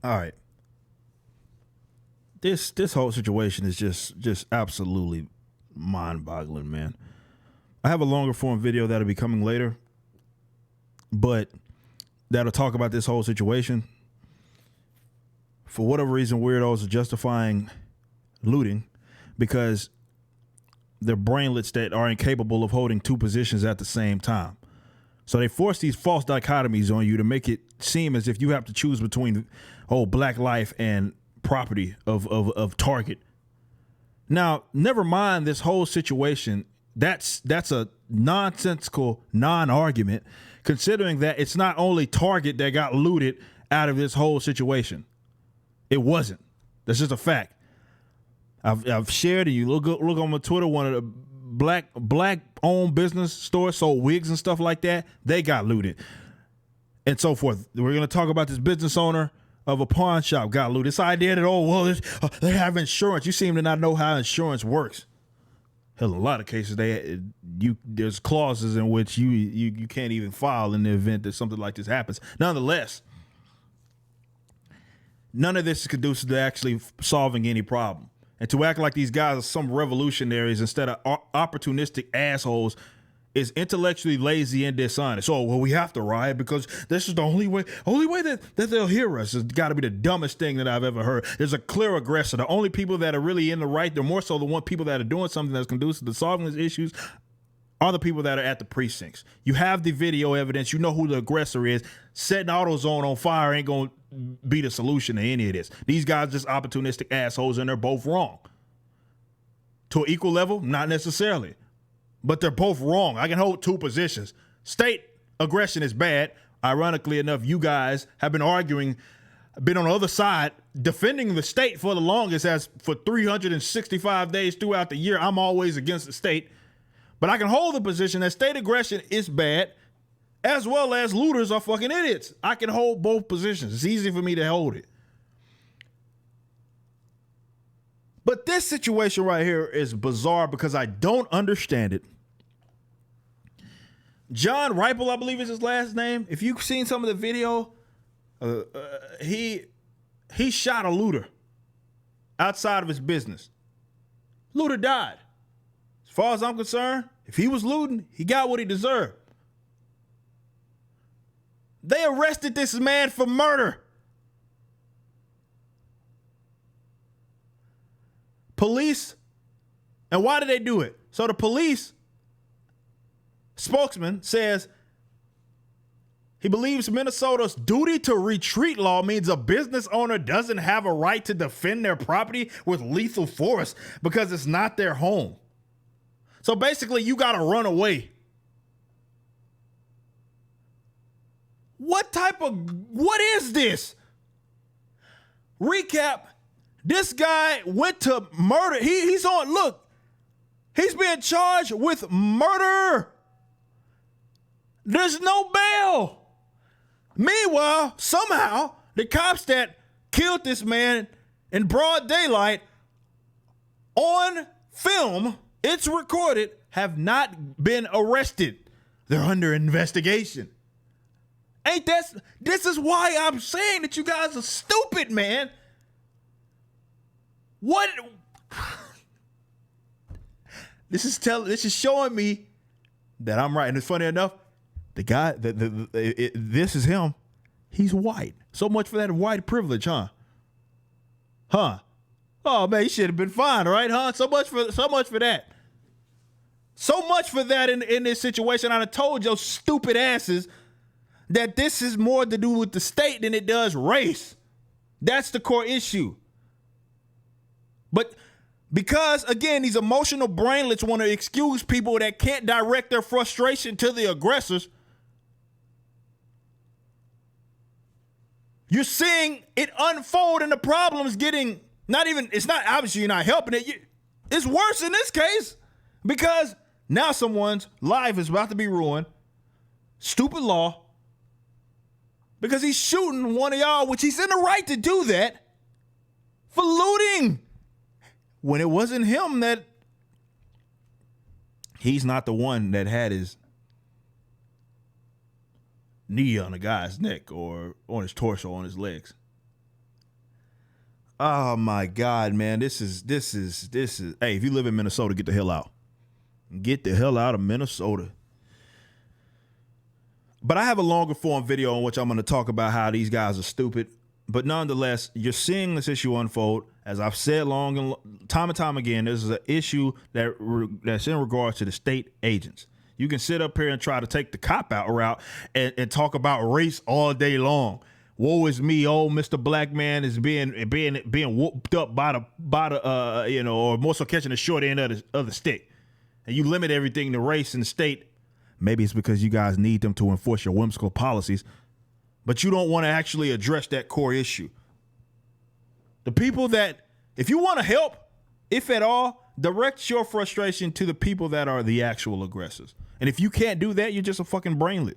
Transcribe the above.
All right. This whole situation is just absolutely mind-boggling, man. I have a longer form video that'll be coming later, but that'll talk about this whole situation. For whatever reason, weirdos are justifying looting because they're brainlets that are incapable of holding two positions at the same time. So they force these false dichotomies on you to make it seem as if you have to choose between black life and property of Target. Now, never mind this whole situation. That's a nonsensical non-argument, considering that it's not only Target that got looted out of this whole situation. It wasn't. That's just a fact. I've shared, and you look on my Twitter, one of the black owned business stores sold wigs and stuff like that. They got looted and so forth. We're going to talk about this business owner of a pawn shop got looted. This idea that, they have insurance. You seem to not know how insurance works. Hell, in a lot of cases, there's clauses in which you can't even file in the event that something like this happens. Nonetheless, none of this is conducive to actually solving any problem. And to act like these guys are some revolutionaries instead of opportunistic assholes is intellectually lazy and dishonest. Oh, well, we have to riot because this is the only way that they'll hear us. It's got to be the dumbest thing that I've ever heard. There's a clear aggressor. The only people that are really in the right, they're more so the one people that are doing something that's conducive to solving these issues are the people that are at the precincts. You have the video evidence. You know who the aggressor is. Setting AutoZone on fire ain't going to be the solution to any of this. These guys just opportunistic assholes, and they're both wrong. To an equal level, not necessarily. But they're both wrong. I can hold two positions. State aggression is bad. Ironically enough, you guys have been arguing, been on the other side, defending the state for the longest, as for 365 days throughout the year, I'm always against the state. But I can hold the position that state aggression is bad, as well as looters are fucking idiots. I can hold both positions. It's easy for me to hold it. But this situation right here is bizarre because I don't understand it. John Ripple, I believe is his last name. If you've seen some of the video, he shot a looter outside of his business. Looter died. As far as I'm concerned, if he was looting, he got what he deserved. They arrested this man for murder. Police, and why did they do it? So the police spokesman says he believes Minnesota's duty to retreat law means a business owner doesn't have a right to defend their property with lethal force because it's not their home. So basically, you got to run away. What is this? Recap. This guy went to murder. He's being charged with murder. There's no bail. Meanwhile, somehow, the cops that killed this man in broad daylight on film, it's recorded, have not been arrested. They're under investigation. This is why I'm saying that you guys are stupid, man. What? This is showing me that I'm right. And it's funny enough, the guy, this is him. He's white. So much for that white privilege, huh? Huh? Oh man, he should have been fine, right? Huh? So much for that. So much for that in this situation. I done told your stupid asses that this is more to do with the state than it does race. That's the core issue. But because, again, these emotional brainlets want to excuse people that can't direct their frustration to the aggressors, you're seeing it unfold and the problem's getting it's not obviously you're not helping it. It's worse in this case because now someone's life is about to be ruined. Stupid law. Because he's shooting one of y'all, which he's in the right to do that, for looting. When it wasn't him he's not the one that had his knee on a guy's neck or on his torso, on his legs. Oh my God, man. This is hey, if you live in Minnesota, get the hell out. Get the hell out of Minnesota. But I have a longer form video in which I'm going to talk about how these guys are stupid. But nonetheless, you're seeing this issue unfold. As I've said time and time again, this is an issue that's in regards to the state agents. You can sit up here and try to take the cop-out route and talk about race all day long. Woe is me, oh, Mr. Black Man is being whooped up by the or more so catching the short end of the stick. And you limit everything to race and the state. Maybe it's because you guys need them to enforce your whimsical policies, but you don't want to actually address that core issue. The people that, if you want to help, if at all, direct your frustration to the people that are the actual aggressors. And if you can't do that, you're just a fucking brainlet.